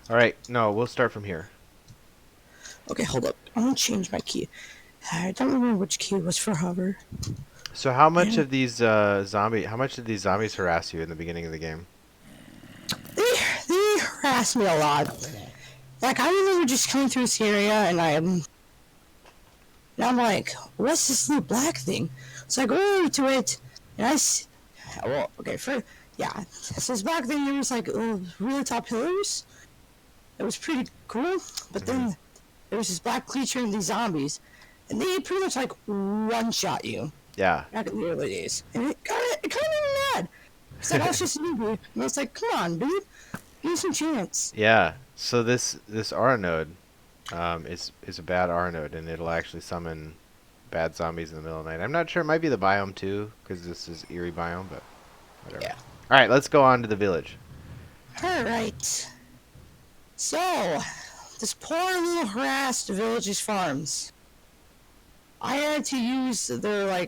All right, no, we'll start from here. Okay, hold up. I'm gonna change my key. I don't remember which key was for hover. So how much And of these how much did these zombies harass you in the beginning of the game? they harassed me a lot. Like I remember just coming through this area and I'm like, what's this little black thing? So I go over to it and well, okay, yeah, so this black thing, there was like really tall pillars. It was pretty cool, but Hmm. then there was this black creature and these zombies, and they pretty much like one shot you Yeah. back in the early days, and it kind of made me mad. It's like I was just a newbie, and it's like, come on, dude, give me some chance. Yeah. So this R node is a bad R node, and it'll actually summon bad zombies in the middle of the night. I'm not sure. It might be the biome too, because this is eerie biome, but whatever. Yeah. All right, let's go on to the village. All right. So, this poor little harassed village's farms. I had to use their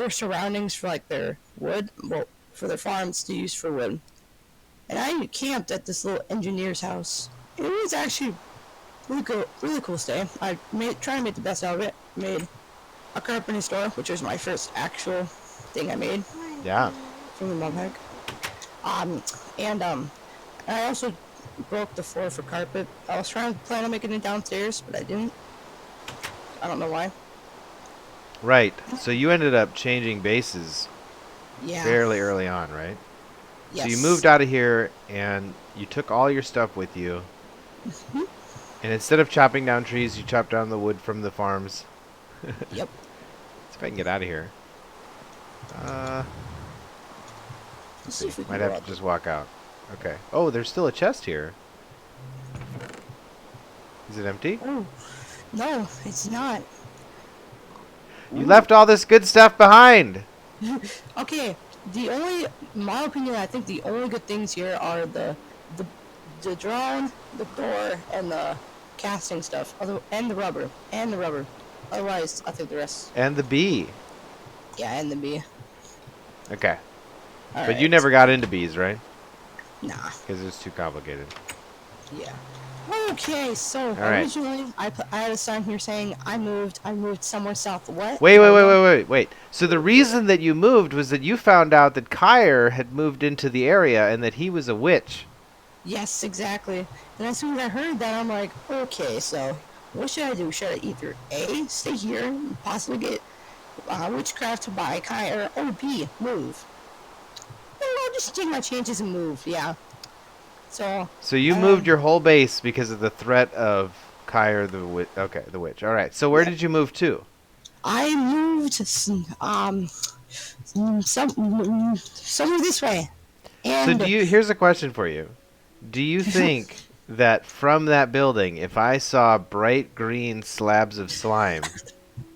surroundings for like their wood, well, for their farms to use for wood. And I camped at this little engineer's house. It was actually really cool stay. Trying to make the best out of it. Made a carpentry store, which was my first actual thing I made Yeah. from the mud pack. Um, and I also broke the floor for carpet. I was trying to plan on making it downstairs, but I didn't. I don't know why. Right. So you ended up changing bases Yeah. fairly early on, right? So you Yes. moved out of here and you took all your stuff with you. Hmm. And instead of chopping down trees, you chopped down the wood from the farms. Yep. See if I can get out of here. Uh, Let's let's see see. if we can Might go have out to there. just walk out. Okay. Oh, there's still a chest here. Is it empty? Oh, no, it's not. You left all this good stuff behind. Okay, in my opinion, I think the only good things here are the, the drone, the door, and the casting stuff, and the rubber. Otherwise, I think the rest, And the bee. yeah, and the bee. Okay. All But you right, never got into bees, right? nah, Because it's too complicated. yeah. Okay, so All right. originally I had a sign here saying I moved somewhere south. What? Wait, wait, No, wait, no. wait, wait, wait. So the reason that you moved was that you found out that Kyre had moved into the area and that he was a witch. Yes, exactly. And as soon as I heard that, I'm like, okay, so what should I do? Should I either A, stay here and possibly get witchcraft to buy Kai, or B, move? Well, I'll just take my chances and move, yeah. So, So you uh, moved your whole base because of the threat of Kyre the witch. Okay, the witch. All right. So where yeah. did you move to? I moved somewhere this way. So And, here's a question for you. Do you think that from that building, if I saw bright green slabs of slime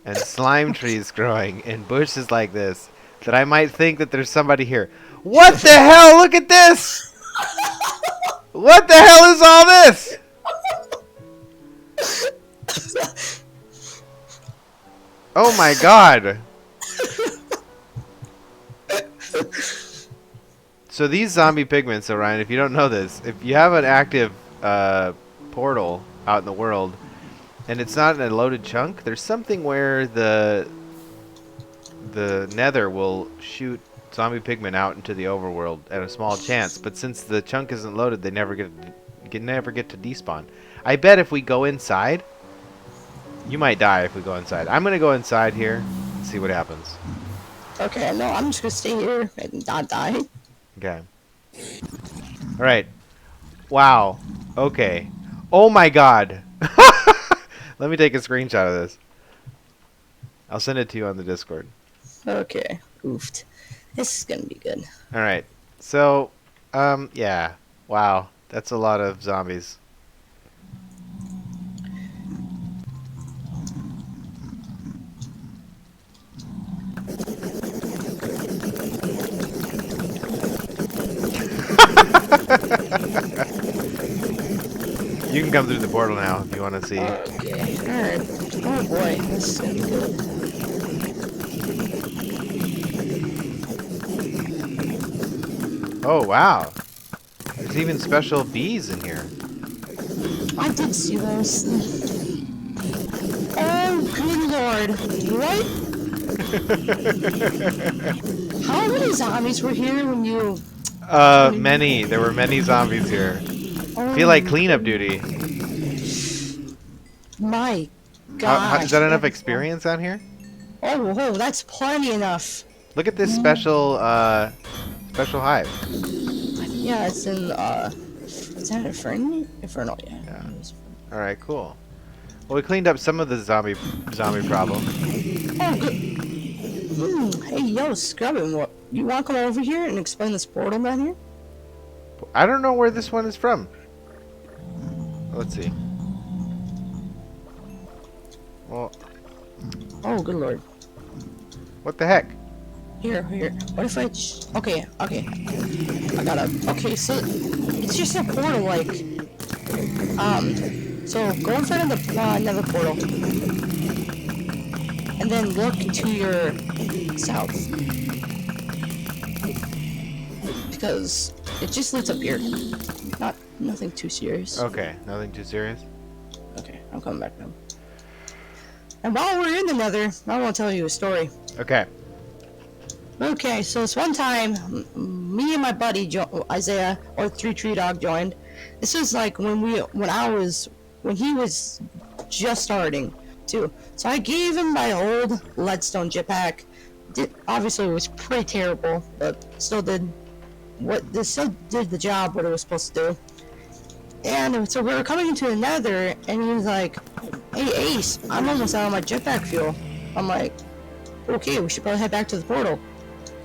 and slime trees growing in bushes like this, that I might think that there's somebody here? What the hell? Look at this! What the hell is all this? Oh my god. So these zombie pigments, so Ryan, if you don't know this, if you have an active portal out in the world and it's not in a loaded chunk, there's something where the nether will shoot zombie pigment out into the overworld at a small chance, but since the chunk isn't loaded, they never get to despawn. I bet if we go inside, you might die if we go inside. I'm gonna go inside here and see what happens. okay, no, I'm just gonna stay here and not die. Okay. All right. Wow. Okay. Oh my god. Let me take a screenshot of this. I'll send it to you on the Discord. Okay, oofed. This is gonna be good. All right. So, yeah. Wow. That's a lot of zombies. You can come through the portal now if you want to see. Okay, alright. Oh boy, this is gonna be good. Oh, wow. There's even special bees in here. I did see those. Oh, good lord. What? How many zombies were here when you... Many. There were many zombies here. I feel like Oh, cleanup good. duty. My How is gosh, that enough that is long. experience on here? Oh, that's plenty enough. Look at this Mm, special hive. yeah, it's in, is that Inferno? Inferno, yeah. Yeah. It's All right, cool. Well, we cleaned up some of the zombie problem. Oh, good. Hey, yo, Scrubbin, what? You want to come over here and explain this portal down here? I don't know where this one is from. Let's see. Well, Oh, good lord. what the heck? Here. What if I... Okay. I gotta... Okay, so it's just a portal, like... So go in front of the another portal. And then look to your south. Because it just leads up here. Nothing too serious. Okay, nothing too serious. Okay, I'm coming back now. And while we're in the nether, I want to tell you a story. Okay. Okay, so this one time, me and my buddy Isaiah, or Three Tree Dog, joined. This was like when he was just starting too. So I gave him my old leadstone jetpack. Obviously, it was pretty terrible, but still did the job what it was supposed to do. And so we were coming into the nether, and he was like, "Hey Ace, I'm almost out of my jetpack fuel." I'm like, "Okay, we should probably head back to the portal."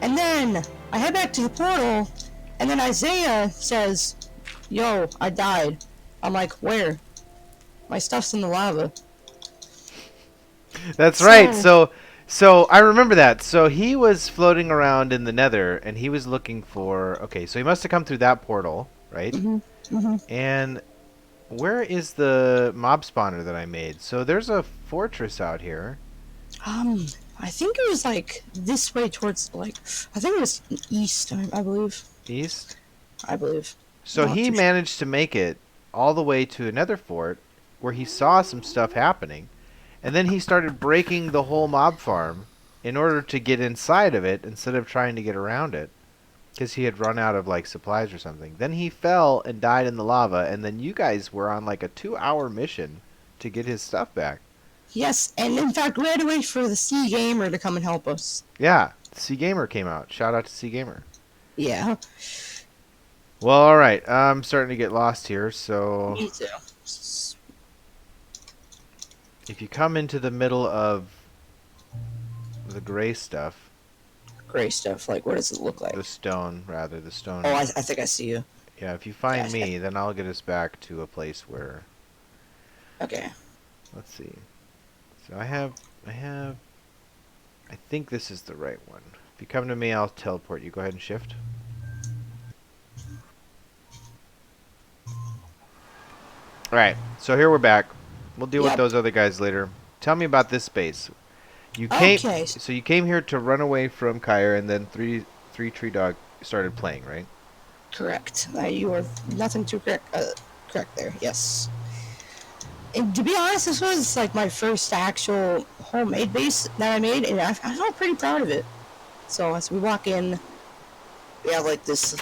And then I head back to the portal, and then Isaiah says, "Yo, I died." I'm like, "Where?" "My stuff's in the lava." That's right. So I remember that. So he was floating around in the nether and he was looking for okay, so he must have come through that portal, right? And where is the mob spawner that I made? So there's a fortress out here. I think it was like this way towards I think it was east. I believe. East. I believe. So Not he too sure. managed to make it all the way to another fort where he saw some stuff happening. And then he started breaking the whole mob farm in order to get inside of it instead of trying to get around it because he had run out of like supplies or something. Then he fell and died in the lava and then you guys were on like a 2-hour mission to get his stuff back. Yes, and in fact, we had to wait for the Sea Gamer to come and help us. Yeah, C Gamer came out. Shout out to C Gamer. Yeah. Well, all right. I'm starting to get lost here, so Me too. if you come into the middle of the gray stuff, Gray stuff. Like, what does it look like? the stone, rather, the stone. Oh, I think I see you. Yeah, if you find Gotcha. me, then I'll get us back to a place where, Okay. let's see. So I think this is the right one. If you come to me, I'll teleport you. Go ahead and shift. Alright, so here we're back. We'll deal with Yep. those other guys later. Tell me about this space. Okay. So you came here to run away from Kyre, and then three tree dog started playing, right? Correct. You are nothing too correct there. Yes. And to be honest, this was like my first actual homemade base that I made, and I felt pretty proud of it. So as we walk in, we have like this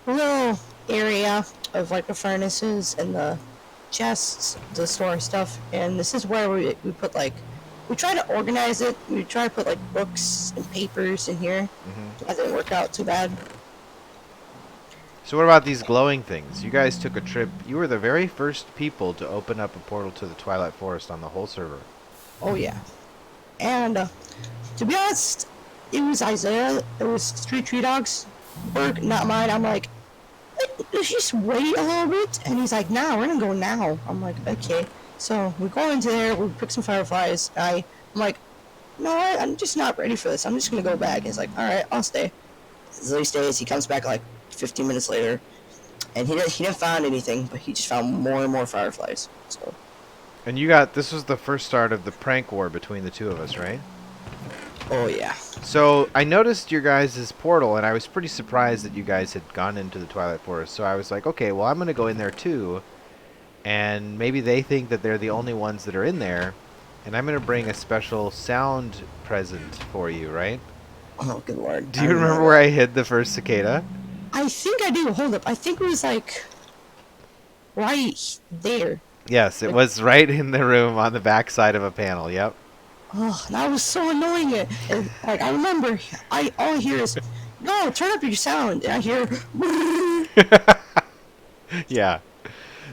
little area of like the furnaces and the chests to store stuff, and this is where we put like we try to organize it. We try to put like books and papers in here. That didn't work out too bad. So what about these glowing things? You guys took a trip. You were the very first people to open up a portal to the Twilight Forest on the whole server. Oh yeah, and to be honest, it was Isaiah. It was Three Tree Dogs' work, not mine. I'm like, let's just wait a little bit, and he's like, "Nah, we're gonna go now." I'm like, "Okay." So we go into there. We pick some fireflies. I'm like, "No, I'm just not ready for this. I'm just gonna go back." And he's like, "All right, I'll stay." So he stays. He comes back like 15 minutes later, and he didn't find anything, but he just found more and more fireflies. So. And you got this was the first start of the prank war between the two of us, right? Oh yeah. So I noticed your guys' portal, and I was pretty surprised that you guys had gone into the Twilight Forest. So I was like, okay, well I'm gonna go in there too. and maybe they think that they're the only ones that are in there, and I'm going to bring a special sound present for you, right? Oh, good lord. Do I you don't know remember where what. I hid the first cicada? I think I do. Hold up. I think it was like right there. Yes, it Like, was right in the room on the back side of a panel. Yep. oh, that was so annoying. And, like, I remember, all I hear is, no, turn up your sound. And I hear, Yeah.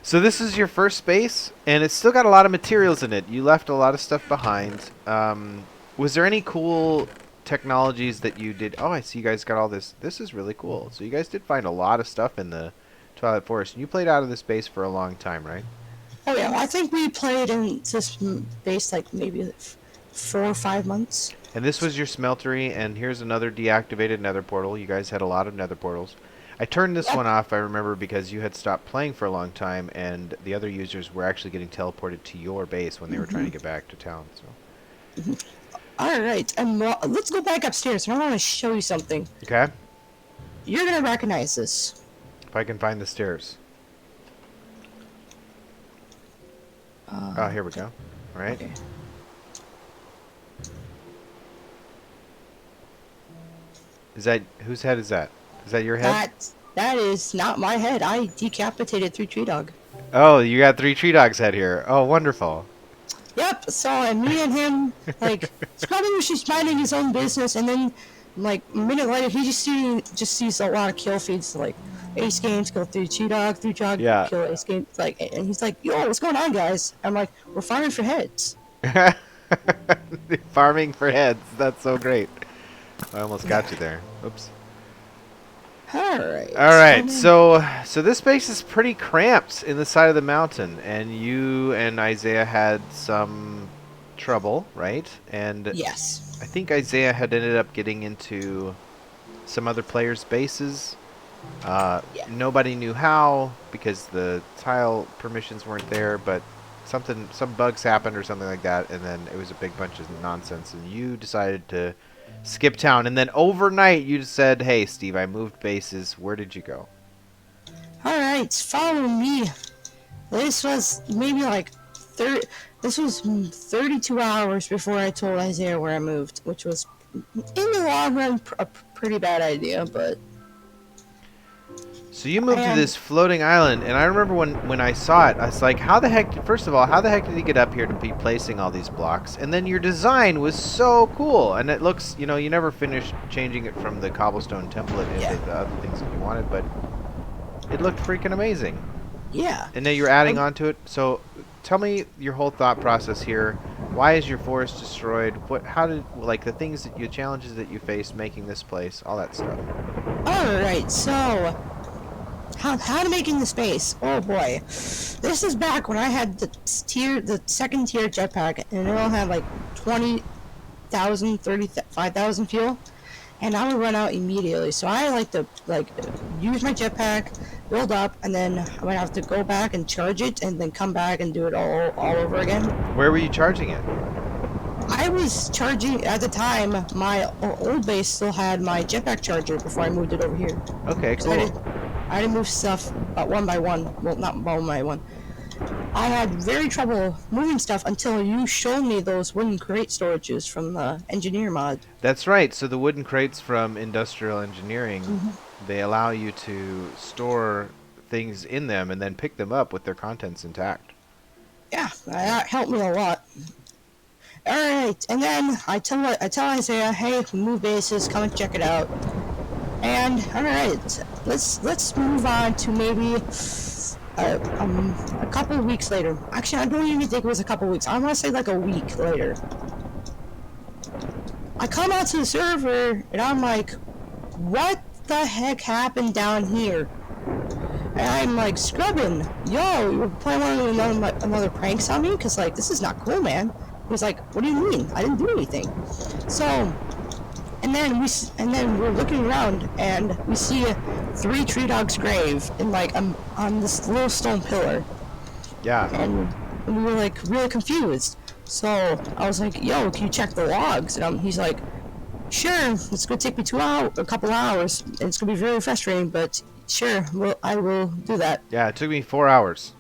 So this is your first space, and it's still got a lot of materials in it. You left a lot of stuff behind. Was there any cool technologies that you did? Oh, I see you guys got all this. This is really cool. So you guys did find a lot of stuff in the Twilight Forest, and you played out of this space for a long time, right? oh yeah, I think we played in this base like maybe 4 or 5 months. And this was your smeltery, and here's another deactivated nether portal. You guys had a lot of nether portals. I turned this Yep. one off, I remember, because you had stopped playing for a long time, and the other users were actually getting teleported to your base when they were trying to get back to town. So, All right, and let's go back upstairs. I want to show you something. okay, You're gonna recognize this. if I can find the stairs. Oh, here we go. All right. Okay. Is that whose head is that? Is that your head? That is not my head. I decapitated 3 tree dog. Oh, you got 3 tree dogs head here. Oh, wonderful. Yep. So and me and him, like, Scrubby was just minding his own business, and then, like, a minute later, he just sees a lot of kill feeds, like AceGames kill 3 tree dog, 3 tree dog Yeah. kill AceGames, like, and he's like, "Yo, what's going on, guys?" I'm like, "We're farming for heads." Farming for heads. That's so great. I almost got you there. Oops. All right. All right, so this space is pretty cramped in the side of the mountain, and you and Isaiah had some trouble, right? And Yes. I think Isaiah had ended up getting into some other players' bases. Yeah. Nobody knew how because the tile permissions weren't there, but some bugs happened or something like that, and then it was a big bunch of nonsense, and you decided to skip town, and then overnight you just said, "Hey, Steve, I moved bases. Where did you go?" All right. Follow me. This was maybe like 30. This was 32 hours before I told Isaiah where I moved, which was, in the long run, a pretty bad idea. But So you moved to and this floating island, and I remember when I saw it, I was like, how the heck, first of all, how the heck did he get up here to be placing all these blocks? And then your design was so cool, and it looks, you never finished changing it from the cobblestone template into Yeah. the other things that you wanted, but it looked freaking amazing. yeah, And now you're adding on to it, so tell me your whole thought process here. Why is your forest destroyed? How did, like, the things that challenges that you faced making this place, all that stuff. all right. So how to make in the space? Oh boy, this is back when I had the second tier jetpack, and it all had like 20,000, 35,000 fuel. And I would run out immediately. So I like to use my jetpack, build up, and then I would have to go back and charge it, and then come back and do it all over again. Where were you charging it? I was charging at the time. My old base still had my jetpack charger before I moved it over here. Okay, So cool. I had to move stuff one by one. Well, not one by one. I had very trouble moving stuff until you showed me those wooden crate storages from the engineer mod. That's right. So the wooden crates from Industrial Engineering, they allow you to store things in them and then pick them up with their contents intact. Yeah, that helped me a lot. Alright, and then I tell Isaiah, hey, we move bases, come and check it out. And alright, let's move on to maybe a couple of weeks later. Actually, I don't even think it was a couple of weeks. I want to say like a week later. I come out to the server and I'm like, what the heck happened down here? And I'm like, Scrubbin', yo, you were playing another pranks on me? Because, like, this is not cool, man. He was like, what do you mean? I didn't do anything. So, and then we're looking around and we see 3 tree dog's grave in, like, on this little stone pillar. Yeah. And we were, like, really confused. So I was like, yo, can you check the logs? And he's like, sure, it's going to take me a couple hours. And it's going to be very frustrating, but sure, I will do that. Yeah, it took me 4 hours.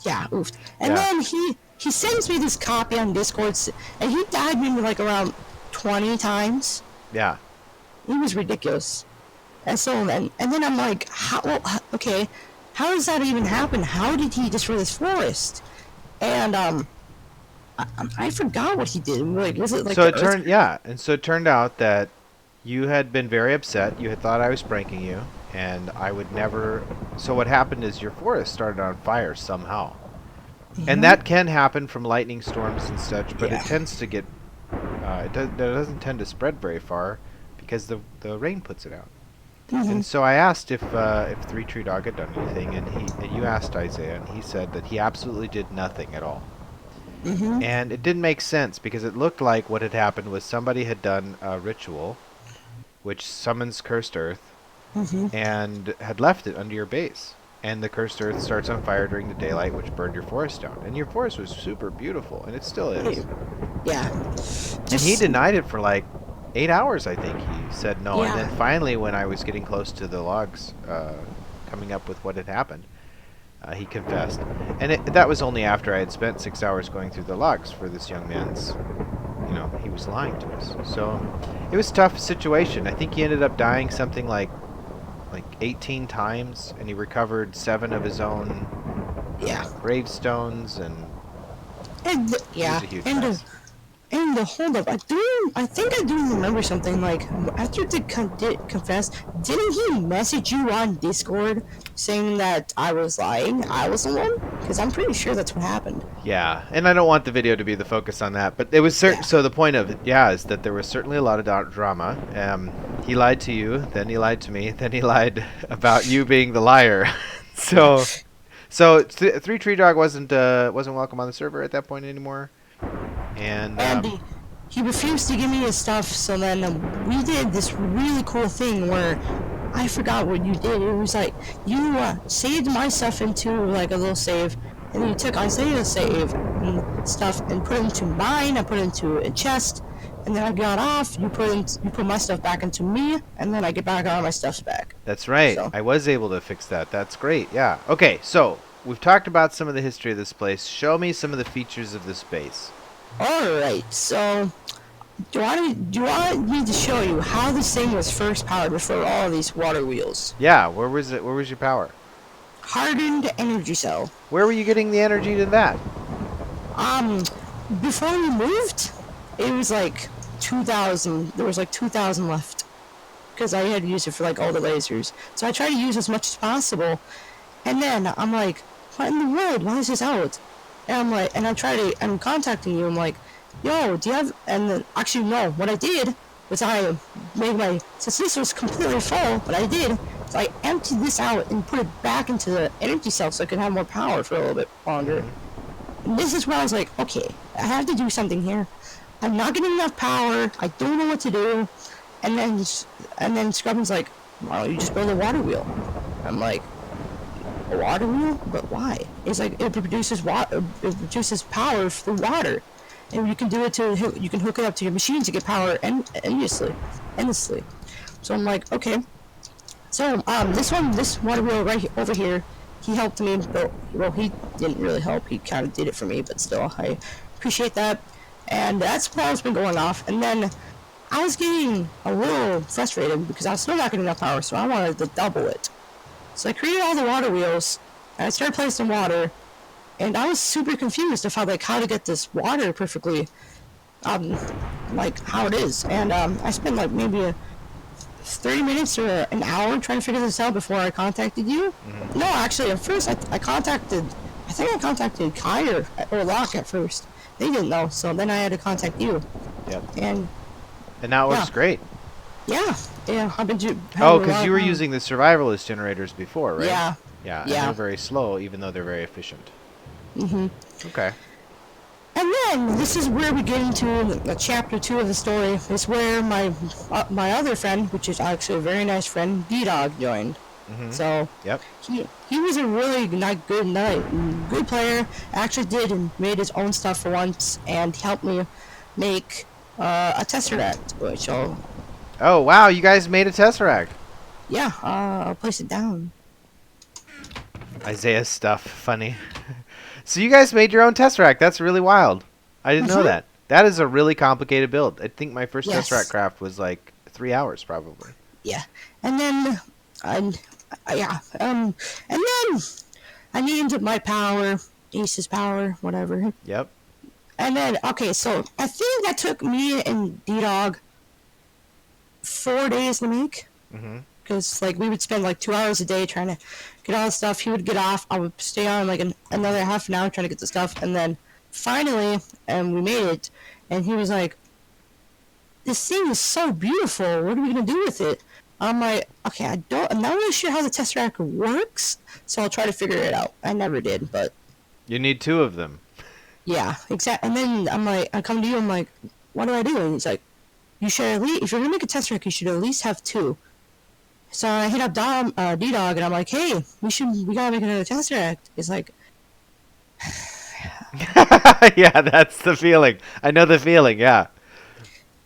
Yeah, oof. And Yeah. then he sends me this copy on Discord, and he died maybe like around 20 times. Yeah. It was ridiculous. And so and then I'm like, how? Well, okay, how does that even happen? How did he destroy this forest? And I forgot what he did. Like, was it like So the it earth? turned, yeah, and so it turned out that you had been very upset. You had thought I was pranking you, and I would never. So what happened is your forest started on fire somehow, and Mm-hmm. that can happen from lightning storms and such. But Yeah. it tends to get, it doesn't tend to spread very far because the rain puts it out. Mm-hmm. And so I asked if Three Tree Dog had done anything, and you asked Isaiah, and he said that he absolutely did nothing at all. Mm-hmm. And it didn't make sense because it looked like what had happened was somebody had done a ritual which summons cursed earth Mm-hmm. and had left it under your base. And the cursed earth starts on fire during the daylight, which burned your forest down. And your forest was super beautiful, and it still is. Yeah. And he Just denied it for like 8 hours, I think. He said no. And then yeah. finally, when I was getting close to the logs, coming up with what had happened, he confessed. And that was only after I had spent 6 hours going through the logs for this young man's, he was lying to us. So it was a tough situation. I think he ended up dying something like 18 times, and he recovered 7 of his own Yeah. gravestones, and And it yeah. was a huge And mess. And hold up, I think I do remember something. Like after did confess, didn't he message you on Discord saying that I was lying? I was the one, because I'm pretty sure that's what happened. Yeah, and I don't want the video to be the focus on that, but it was certain. Yeah. So the point of it, yeah, is that there was certainly a lot of drama. He lied to you, then he lied to me, then he lied about you being the liar. so, Three Tree Dog wasn't welcome on the server at that point anymore, and And he refused to give me his stuff. So then we did this really cool thing where I forgot what you did. It was like you saved my stuff into like a little save, and then you took Isaiah's save and stuff and put it into mine. I put it into a chest, and then I got off. You put my stuff back into me, and then I get back all my stuffs back. that's right. So I was able to fix that. That's great. Yeah. Okay, so we've talked about some of the history of this place. Show me some of the features of this base. all right, so. Do you want me to show you how this thing was first powered before all of these water wheels? Yeah. Where was it? Where was your power? Hardened energy cell. Where were you getting the energy to that? Um, before we moved, it was like 2,000. There was like 2,000 left because I had to use it for like all the lasers. So I tried to use as much as possible, and then I'm like, what in the world? Why is this out? And I'm contacting you. I'm like, yo, do you have? And then actually no. What I did was I made since this was completely full. What I did is I emptied this out and put it back into the energy cell so I could have more power for a little bit longer. And this is where I was like, okay, I have to do something here. I'm not getting enough power. I don't know what to do. And then Scrubbin's like, why don't you just build a water wheel? I'm like, a water wheel? But why? It's like it produces water. It produces power through water, and you can do it you can hook it up to your machine to get power endlessly. So I'm like, okay. So this water wheel over here, he helped me. But, well, he didn't really help. He kind of did it for me, but still, I appreciate that. And that's what's been going off. And then I was getting a little frustrated because I was still not getting enough power, so I wanted to double it. So I created all the water wheels, and I started placing water, and I was super confused of how to get this water perfectly, like how it is. And I spent like maybe 30 minutes or an hour trying to figure this out before I contacted you. No, actually, at first I think I contacted Kai or Locke at first. They didn't know, so then I had to contact you. Yep. And And now it yeah, works great. yeah, I've been Oh, because you were using the survivalist generators before, right? Yeah, Yeah, and they're yeah. very slow, even though they're very efficient. Mhm. Okay. And then this is where we get into chapter 2 of the story. It's where my other friend, which is actually a very nice friend, B-Dog, joined. Mm-hmm. So Yep. he was a really good player. Actually did and made his own stuff for once, and helped me make a tesseract, which Oh, wow, you guys made a Tesseract. I'll place it down. Isaiah's stuff. Funny. So you guys made your own Tesseract. That's really wild. I didn't know Mm-hmm. that. That is a really complicated build. I think my first Tesseract Yes. craft was like 3 hours probably. Yeah. And then, I, yeah. And then I named my power, Ace's power, whatever. Yep. And then, okay, so I think that took me and D-Dog 4 days to make. Mm-hmm. Because, like, we would spend, like, 2 hours a day trying to get all the stuff. He would get off. I would stay on, like, another half an hour trying to get the stuff. And then, finally, we made it. And he was like, this thing is so beautiful. What are we going to do with it? I'm like, okay, I'm not really sure how the Tesseract works. So I'll try to figure it out. I never did, but... You need 2 of them. Yeah, exactly. And then I'm like, I come to you, I'm like, what do I do? And he's like, you should at least, if you're gonna make a Tesseract, you should at least have 2. So I hit up D-Dog, and I'm like, hey, we gotta make another Tesseract. He's like, Yeah, that's the feeling. I know the feeling. Yeah.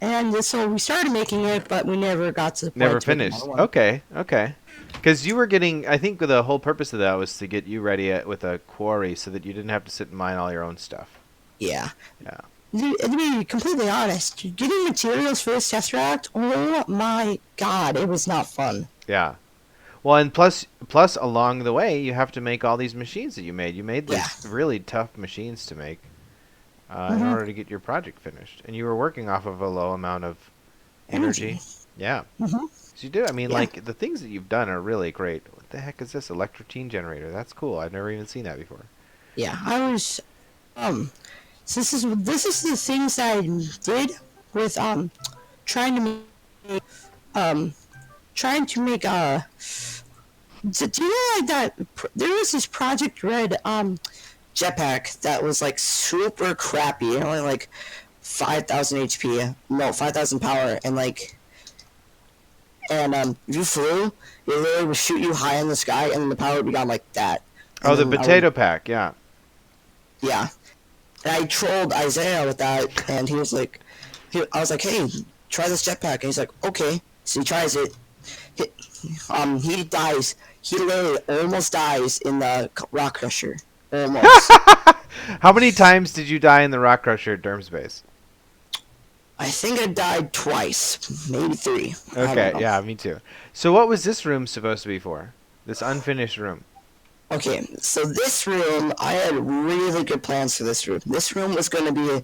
and so we started making it, but we never got to the point Never to make finished. another one. Okay. Okay. Because you were getting, I think the whole purpose of that was to get you ready with a quarry so that you didn't have to sit and mine all your own stuff. Yeah. Yeah. To be completely honest, getting materials for this Tesseract, oh my god, it was not fun. Yeah. Well, and plus along the way, you have to make all these machines that you made. You made Yeah. these really tough machines to make in Mm-hmm. order to get your project finished. And you were working off of a low amount of energy. Yeah. Mm-hmm. So you do. I mean, Yeah. like, the things that you've done are really great. What the heck is this? Electrotine generator. That's cool. I've never even seen that before. Yeah, I was, so this is the things that I did with trying to make trying to make do you know like that there was this Project Red jetpack that was like super crappy and only like 5,000 HP, no 5,000 power, and like if you flew, it literally would shoot you high in the sky and the power would be gone like that. And Oh, the then potato pack. Yeah. yeah. And I trolled Isaiah with that, and he was like, I was like, hey, try this jetpack. And he's like, okay. So he tries it. He dies. He literally almost dies in the rock crusher. Almost. How many times did you die in the rock crusher at Derm's base? I think I died twice, maybe 3. I don't Okay, know. yeah, me too. So what was this room supposed to be for? This unfinished room. Okay, so this room, I had really good plans for this room. This room was going to be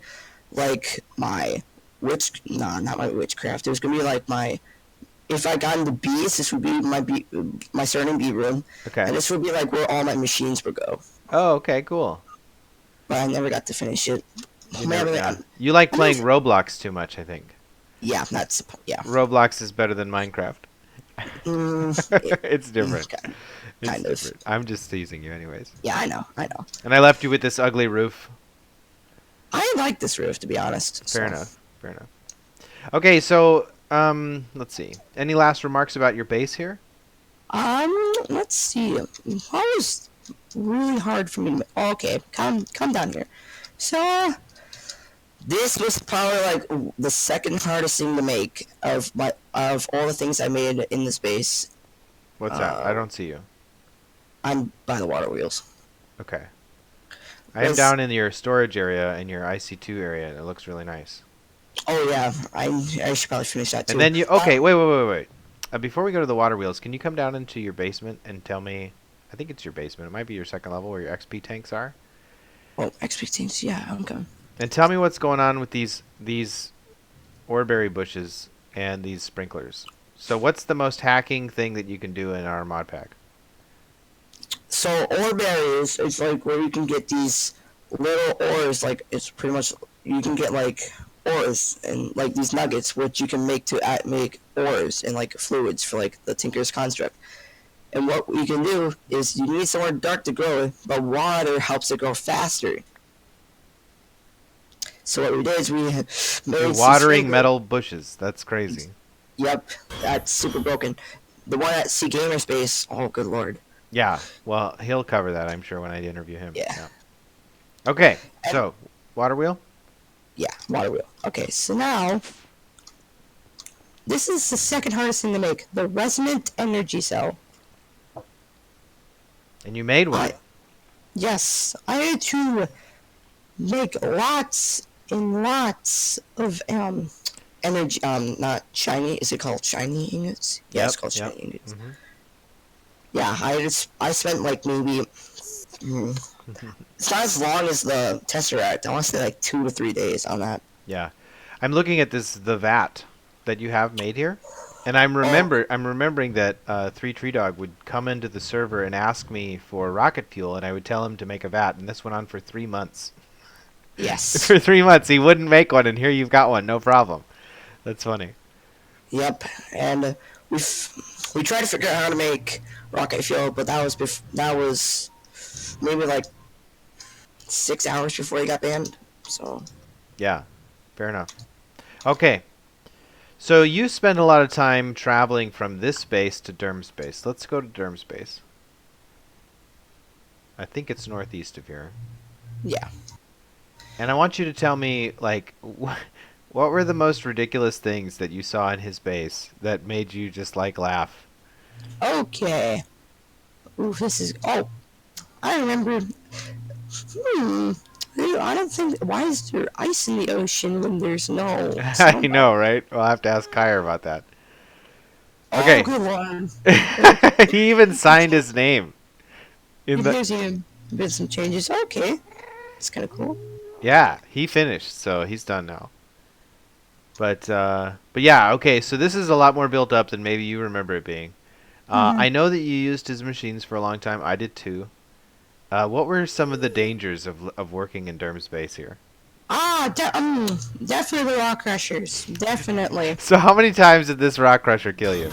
like my not my witchcraft. It was going to be like my, if I got into bees, this would be my starting bee room. Okay. And this would be like where all my machines would go. Oh, okay, cool. But I never got to finish it. You like playing Roblox too much, I think. Yeah, yeah. Roblox is better than Minecraft. It's different. Kind of. Different. I'm just teasing you anyways. Yeah, I know. And I left you with this ugly roof. I like this roof, to be honest. Fair enough. Okay, so, let's see. Any last remarks about your base here? Let's see. That was really hard for me to... Okay, come down here. So, this was probably like the second hardest thing to make of all the things I made in this base. What's that? I don't see you. I'm by the water wheels. Okay. I am down in your storage area, in your IC2 area, and it looks really nice. Oh yeah, I should probably finish that too. And then you... Okay, wait. Before we go to the water wheels, can you come down into your basement and tell me... I think it's your basement. It might be your second level where your XP tanks are. Oh, XP tanks, yeah, I'm coming. And tell me what's going on with these oreberry bushes and these sprinklers. So what's the most hacking thing that you can do in our mod pack? So ore berries is like where you can get these little ores. Like it's pretty much you can get like ores and like these nuggets, which you can make to make ores and like fluids for like the Tinker's construct. And what you can do is you need somewhere dark to grow, but water helps it grow faster. So what we did is we made watering metal bushes. That's crazy. Yep, that's super broken. The one at AceGames base. Oh, good lord. Yeah, well, he'll cover that, I'm sure, when I interview him. Yeah. Okay, so, water wheel? Yeah, water wheel. Okay, so now, this is the second hardest thing to make, the resonant energy cell. And you made one. I yes, I had to make lots and lots of energy not shiny. Is it called shiny ingots? Yeah, it's Yep, called yep. shiny ingots. Hmm. Yeah, I spent like maybe it's not as long as the Tesseract. I want to say like 2 to 3 days on that. Yeah. I'm looking at the vat that you have made here. And Oh I'm remembering that 3 Tree Dog would come into the server and ask me for rocket fuel, and I would tell him to make a vat, and this went on for 3 months. yes, For 3 months, he wouldn't make one, and here you've got one, no problem. That's funny. yep. And we tried to figure out how to make rocket fuel, but that was maybe like 6 hours before he got banned. So Yeah, fair enough. Okay, so you spend a lot of time traveling from this space to Derm space. Let's go to Derm space. I think it's northeast of here. yeah. And I want you to tell me, like, what were the most ridiculous things that you saw in his base that made you just, like, laugh? Okay. Ooh, this is. Oh, I remember. Hmm. I don't think. Why is there ice in the ocean when there's no I snow? know, right? We'll have to ask Kyra about that. Oh, Okay. good lord. Okay. He even signed his name in And the. here's even been some changes. Okay. It's kind of cool. Yeah, he finished, so he's done now. But yeah, okay. So this is a lot more built up than maybe you remember it being. Mm-hmm. I know that you used his machines for a long time. I did too. What were some of the dangers of working in Derm space here? Definitely rock crushers. Definitely. So how many times did this rock crusher kill you?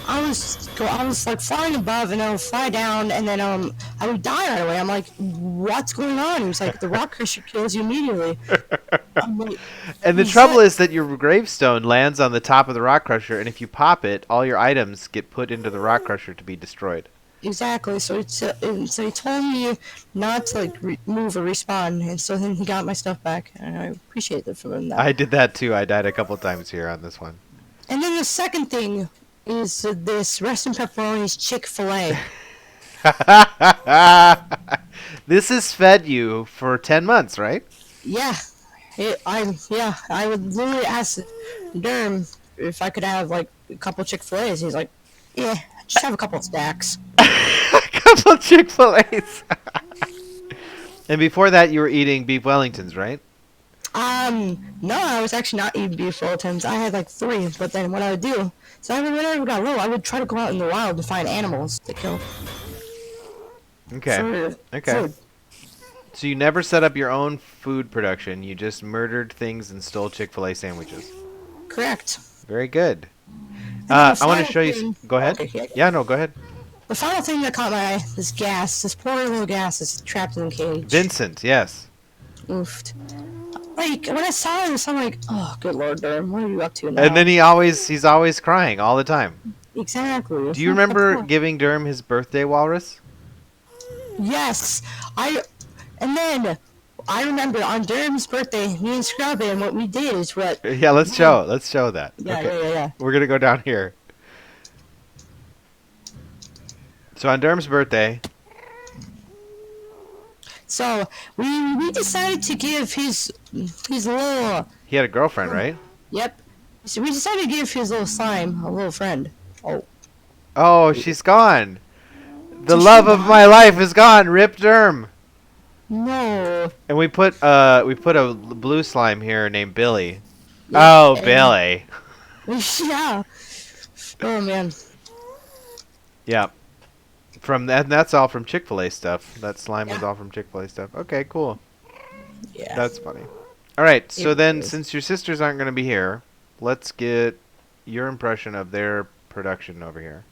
I was like flying above, and I would fly down, and then I would die right away. I'm like, what's going on? He was like, the rock crusher kills you immediately. I'm like, And the is trouble that is that your gravestone lands on the top of the rock crusher, and if you pop it, all your items get put into the rock crusher to be destroyed. exactly? So he told me not to like move or respawn, and so then he got my stuff back, and I appreciate it from him that. I did that too. I died a couple times here on this one. And then the second thing is this rest in pepperoni's Chick-fil-A. This has fed you for 10 months, right? Yeah, I would literally ask Derm if I could have like a couple Chick-fil-A's. He's like, yeah, just have a couple stacks. A couple Chick-fil-A's. And before that, you were eating beef Wellingtons, right? No, I was actually not eating beef Wellingtons. I had like 3, but then what I would do, so whenever I got low, I would try to go out in the wild to find animals to kill Okay. for Okay. food. So you never set up your own food production. You just murdered things and stole Chick-fil-A sandwiches. Correct. Very good. And then the I want to final show you. thing, Go ahead. okay, yeah. Yeah, no, go ahead. The final thing that caught my eye, this gas, this poor little gas is trapped in the cage. Vincent, yes. Oofed. Like, when I saw this, I'm like, oh, good lord, Durham, what are you up to now? And then he's always crying all the time. Exactly. Do you remember giving Durham his birthday walrus? Yes. And then, I remember on Durham's birthday, me and Scrub and what we did is what... Yeah, let's show that. Yeah, Okay. yeah. We're gonna go down here. So on Durham's birthday, So, we decided to give his little... he had a girlfriend, right? Yep. So we decided to give his little slime a little friend. Oh. Oh, she's gone. The Did love she of my life is gone. Rip Durham. No. And we put a blue slime here named Billy. Yep, Oh, and- Billy. Yeah. Oh, man. Yeah. From that, and that's all from Chick-fil-A stuff. That slime was Yeah. all from Chick-fil-A stuff. Okay, cool. Yeah. That's funny. All right, so It then is. since your sisters aren't going to be here, let's get your impression of their production over here.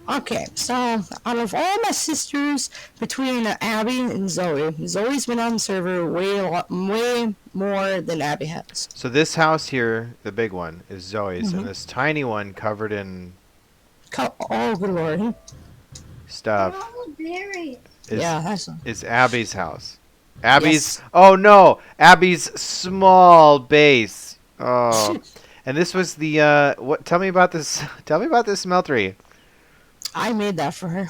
Okay, so out of all my sisters, between Abby and Zoe, Zoe's been on the server way more than Abby has. So this house here, the big one, is Zoe's, Mhm. and this tiny one covered in Oh, good lord. stuff Yeah, that's is Abby's house. Abby's Yes. Oh no, Abby's small base. Oh. And this was the what tell me about this smeltery. I made that for her.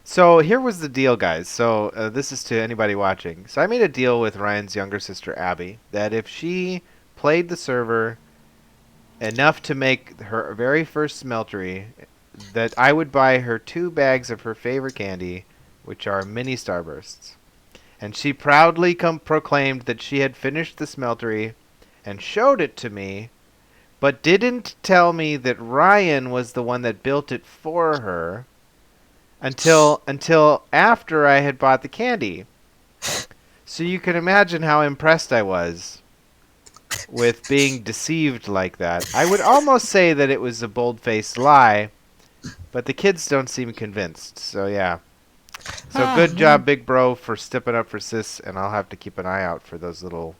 So here was the deal, guys. So this is to anybody watching. So I made a deal with Ryan's younger sister, Abby, that if she played the server enough to make her very first smeltery, that I would buy her 2 bags of her favorite candy, which are mini Starbursts. And she proudly proclaimed that she had finished the smeltery and showed it to me, but didn't tell me that Ryan was the one that built it for her until after I had bought the candy. So you can imagine how impressed I was with being deceived like that. I would almost say that it was a bold-faced lie, but the kids don't seem convinced. So yeah. So Ah, good job, big bro, for stepping up for sis, and I'll have to keep an eye out for those little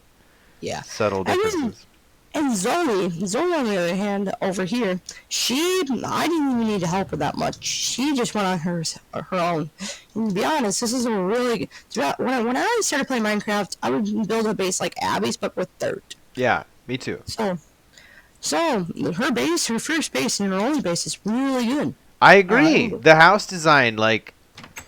yeah. subtle And then, differences. and Zoe on the other hand, over here, I didn't even need to help her that much. She just went on her own. And to be honest, this is a really when I started playing Minecraft, I would build a base like Abby's, but with dirt. Yeah, me too. So her first base and her only base is really good. I Uh, agree. The house design, like,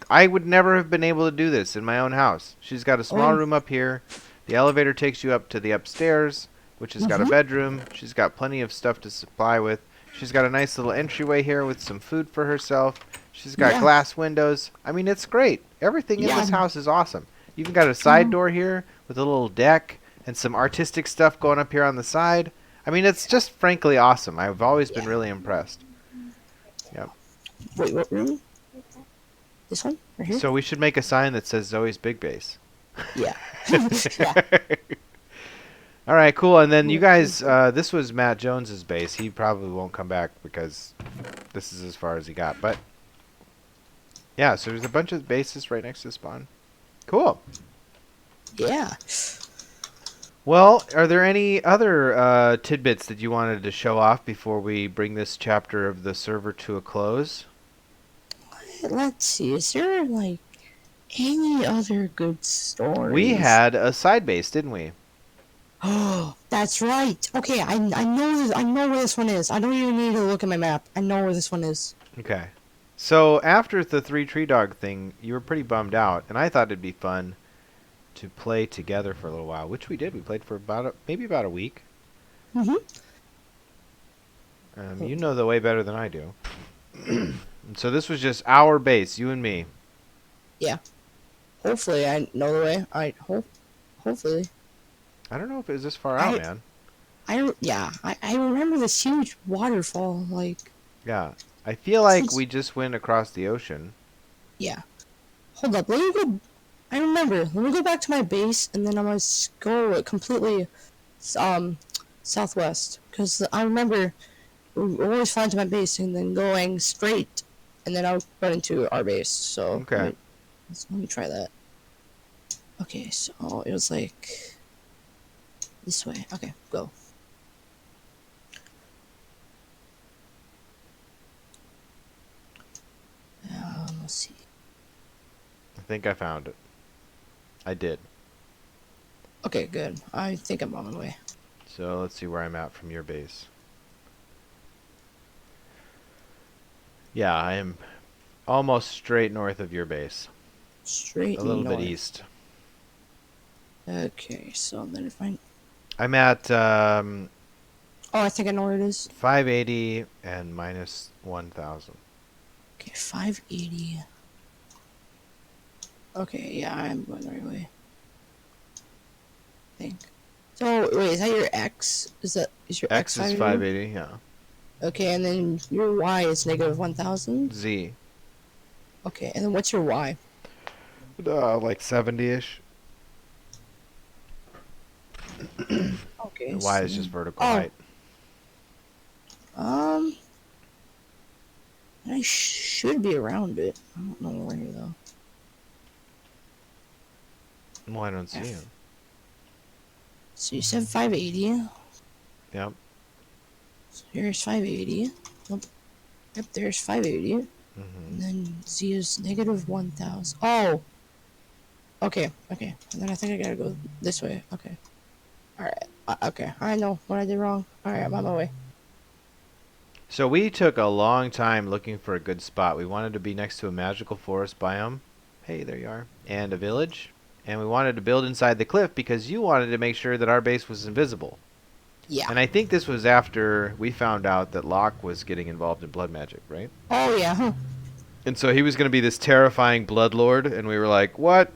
I would never have been able to do this in my own house. She's got a small oh, room up here. The elevator takes you up to the upstairs, which has got a mm-hmm, bedroom. She's got plenty of stuff to supply with. She's got a nice little entryway here with some food for herself. She's got yeah, glass windows. I mean, it's great. Everything in yeah, this house is awesome. You even got a side mm, door here with a little deck and some artistic stuff going up here on the side. I mean, it's just frankly awesome. I've always been yeah. really impressed. Yep. Wait, what room? This one right here? So we should make a sign that says Zoe's Big Base. Yeah, yeah. All right, cool. And then you guys, this was Matt Jones's base. He probably won't come back because this is as far as he got. But yeah, so there's a bunch of bases right next to spawn. Cool. Yeah. Well, are there any other tidbits that you wanted to show off before we bring this chapter of the server to a close? Let's see. Is there like any other good stories? We had a side base, didn't we? Oh, that's right. Okay, I know this. I know where this one is. I don't even need to look at my map. I know where this one is. Okay. So after the 3 tree dog thing, you were pretty bummed out, and I thought it'd be fun to play together for a little while, which we did. We played for maybe about a week. Mhm. You know the way better than I do. And so this was just our base, you and me. Yeah. Hopefully, I know the way. Hopefully. I don't know if it was this far out, I man. I remember this huge waterfall. Like, Yeah. I feel like we just went across the ocean. yeah. Hold up. Let me go. I remember. Let me go back to my base, and then I'm gonna go completely, southwest. Because I remember always flying to my base and then going straight, and then I'll run into our base. So Okay. let me try that. Okay, so it was like this way. Okay, go. Let's see. I think I found it. I did. Okay, good. I think I'm on my way. So let's see where I'm at from your base. Yeah, I am almost straight north of your base. Straight A little north. bit east. Okay, so then if I... I'm at Oh, I think I know where it is. 580 and minus 1,000. Okay, 580. Okay, yeah, I'm going the right way. I think. So, wait, is that your X? Is your X X is 580, yeah. Okay, and then your Y is negative 1,000? Z. Okay, and then what's your Y? Like 70-ish. Okay, And Y so... is just vertical Oh, height. I should be around it. I don't know where though. Well, I don't see F. you. So you said 580. Yep. So here's 580. Nope. Yep, there's 580. Mm-hmm. And then Z is negative 1,000. Oh! Okay, okay. And then I think I gotta go this way. Okay. Alright. Okay, I know what I did wrong. Alright, I'm on my way. So we took a long time looking for a good spot. We wanted to be next to a magical forest biome. Hey, there you are. And a village. And we wanted to build inside the cliff because you wanted to make sure that our base was invisible. Yeah. And I think this was after we found out that Locke was getting involved in blood magic, right? Oh yeah. Huh. And so he was going to be this terrifying blood lord, and we were like, what?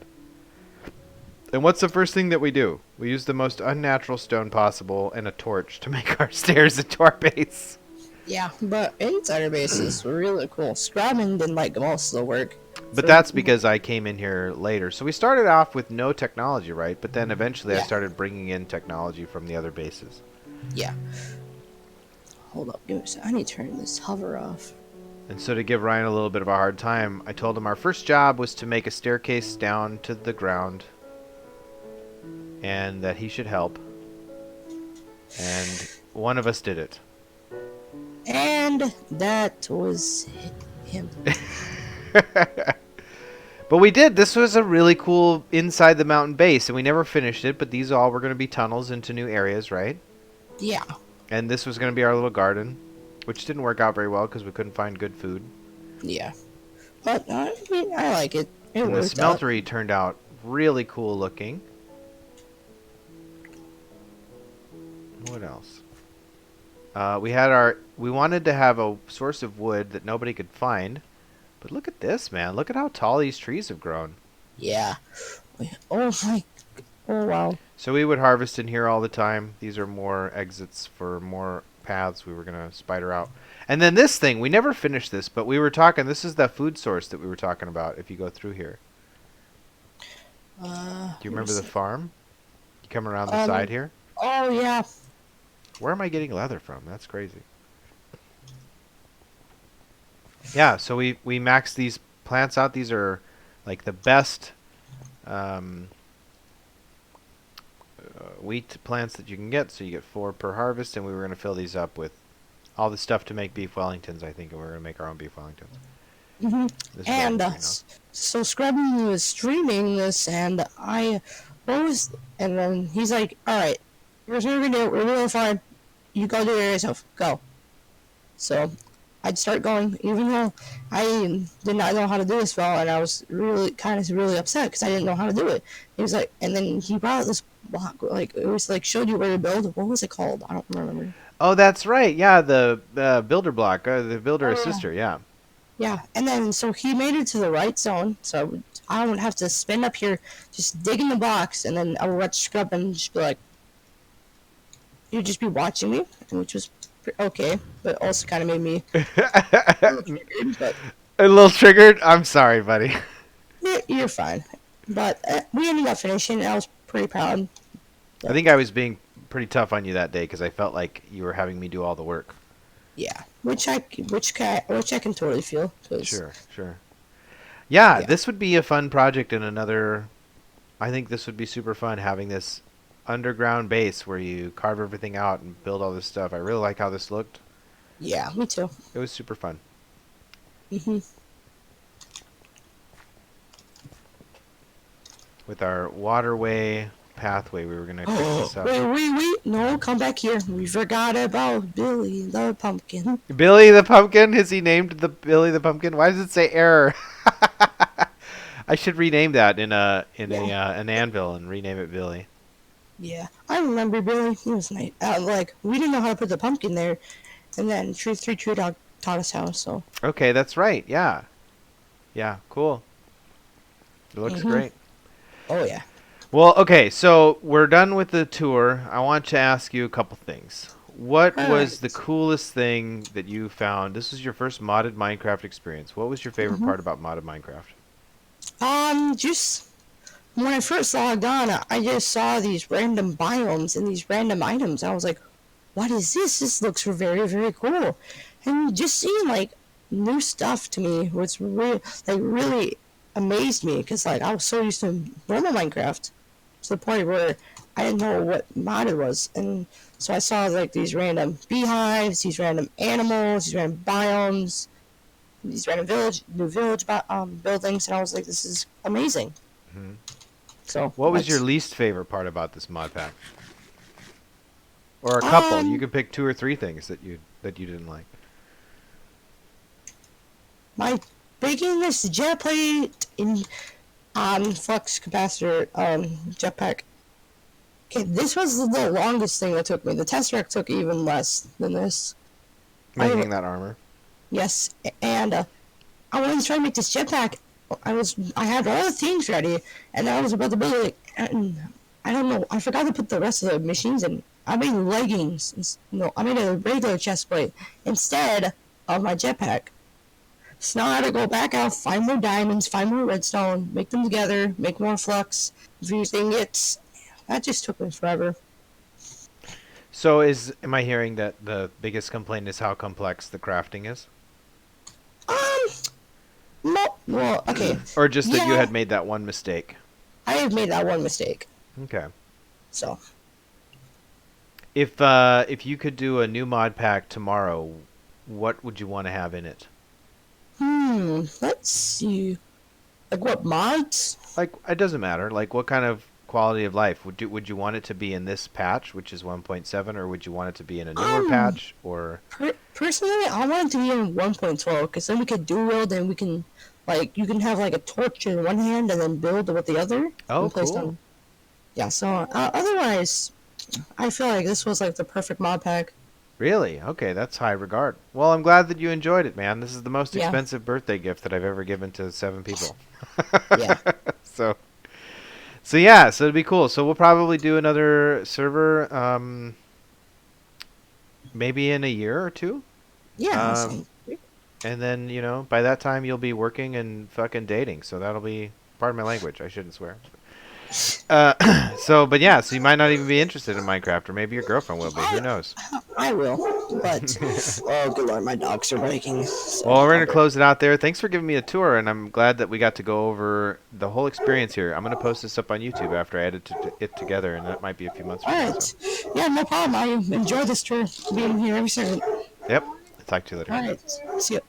And what's the first thing that we do? We use the most unnatural stone possible and a torch to make our stairs into our base. Yeah, but insider bases were really cool. Scrabbing didn't like most of the work. But that's because I came in here later. So we started off with no technology, right? But then eventually I Yeah. started bringing in technology from the other bases. Yeah. Hold up, give me a sec. I need to turn this hover off. And so to give Ryan a little bit of a hard time, I told him our first job was to make a staircase down to the ground and that he should help. And one of us did it. And that was him. But we did. This was a really cool inside the mountain base, and we never finished it, but these all were going to be tunnels into new areas, right? Yeah. And this was going to be our little garden, which didn't work out very well because we couldn't find good food. Yeah. But I mean, I like it. It And the worked out. smeltery turned out really cool looking. What else? We wanted to have a source of wood that nobody could find. But look at this, man. Look at how tall these trees have grown. Yeah. Oh my. Oh wow. So we would harvest in here all the time. These are more exits for more paths we were going to spider out. And then this thing, we never finished this, but we were talking, this is the food source that we were talking about if you go through here. Do you remember the farm? You come around the side here? Oh yeah. Where am I getting leather from? That's crazy. Yeah, so we maxed these plants out. These are like the best wheat plants that you can get. So you get 4 per harvest, and we were going to fill these up with all the stuff to make beef Wellingtons, I think, and we're going to make our own beef Wellingtons. Mm-hmm. This is And all greenhouse. so Scrubby was streaming this, and and then he's like, "All right, here's what we're gonna do. We're really fine. You go do it yourself. Go." So I'd start going, even though I did not know how to do this well, and I was really upset because I didn't know how to do it. He was like, and then he brought out this block, like it was like showed you where to build. What was it called? I don't remember. Oh, that's right. Yeah, the builder block, the builder assister. Yeah. Yeah, and then so he made it to the right zone, so I don't have to spin up here just digging the blocks, and then I would watch Scrub and just be like, you'd just be watching me, which was okay, but also kind of made me triggered, but A little triggered? I'm sorry, buddy. you're fine. But we ended up finishing, and I was pretty proud. I think I was being pretty tough on you that day because I felt like you were having me do all the work. Yeah, which I can totally feel. Sure. Yeah, Yeah. this would be a fun project and another. I think this would be super fun having this underground base where you carve everything out and build all this stuff. I really like how this looked. Yeah, me too. It was super fun. Mhm. With our waterway pathway, we were going to fix this up. Wait! No, come back here. We forgot about Billy the pumpkin. Billy the Pumpkin? Is he named the Billy the Pumpkin? Why does it say error? I should rename that in an anvil and rename it Billy. Yeah, I remember Billy. He was nice. Like we didn't know how to put the pumpkin there, and then Tree Dog taught us how. So Okay, that's right. Yeah, cool. It looks great. oh yeah. Well, okay, so we're done with the tour. I want to ask you a couple things. What was the coolest thing that you found? This was your first modded Minecraft experience. What was your favorite part about modded Minecraft? Just when I first logged on, I just saw these random biomes and these random items. I was like, "What is this? This looks very, very cool." And just seeing like new stuff to me was really amazed me because like I was so used to normal Minecraft to the point where I didn't know what modded was, and so I saw like these random beehives, these random animals, these random biomes, these random new village buildings, and I was like, "This is amazing." Mhm. So What was your least favorite part about this mod pack? Or a couple. You could pick 2 or 3 things that you didn't like. my breaking this jet plate in flux capacitor jetpack. Okay, this was the longest thing that took me. The test track took even less than this. I Making that armor. yes, and I wanted to try to make this jetpack. I had all the things ready, and I was about to build it. And I don't know. I forgot to put the rest of the machines in. I made leggings. No, I made a regular chest plate instead of my jetpack. So now I had to go back out, find more diamonds, find more redstone, make them together, make more flux, fuse ingots. That just took me forever. So am I hearing that the biggest complaint is how complex the crafting is? Um, no, well, okay, Or just that you yeah, had made that one mistake? I have made that one mistake. Okay. So, If you could do a new mod pack tomorrow, what would you want to have in it? let's see. Like what mods? Like it doesn't matter. Like what kind of quality of life would you want it to be in this patch, which is 1.7, or would you want it to be in a newer Um, patch? Or personally, I want it to be in 1.12 because then we could dual then we can, like, you can have like a torch in one hand and then build with the other oh, and place cool. them. Yeah, so otherwise, I feel like this was like the perfect mod pack. Really? Okay, that's high regard. Well, I'm glad that you enjoyed it, man. This is the most Yeah, expensive birthday gift that I've ever given to 7 people. yeah. so so yeah, so it'd be cool. So we'll probably do another server, maybe in a year or two. Yeah, Um, awesome. Great. and then by that time you'll be working and fucking dating. So that'll be pardon my language. I shouldn't swear. So but yeah, so you might not even be interested in Minecraft, or maybe your girlfriend will be. Who I, knows? I will, but oh good lord, my dogs are breaking. So Well, we're I'll gonna be. close it out there. Thanks for giving me a tour, and I'm glad that we got to go over the whole experience here. I'm gonna post this up on YouTube after I edit it together, and that might be a few months All from now. So, right. Yeah, no problem. I enjoy this tour being here every second. yep. Talk to you later. All right. See ya.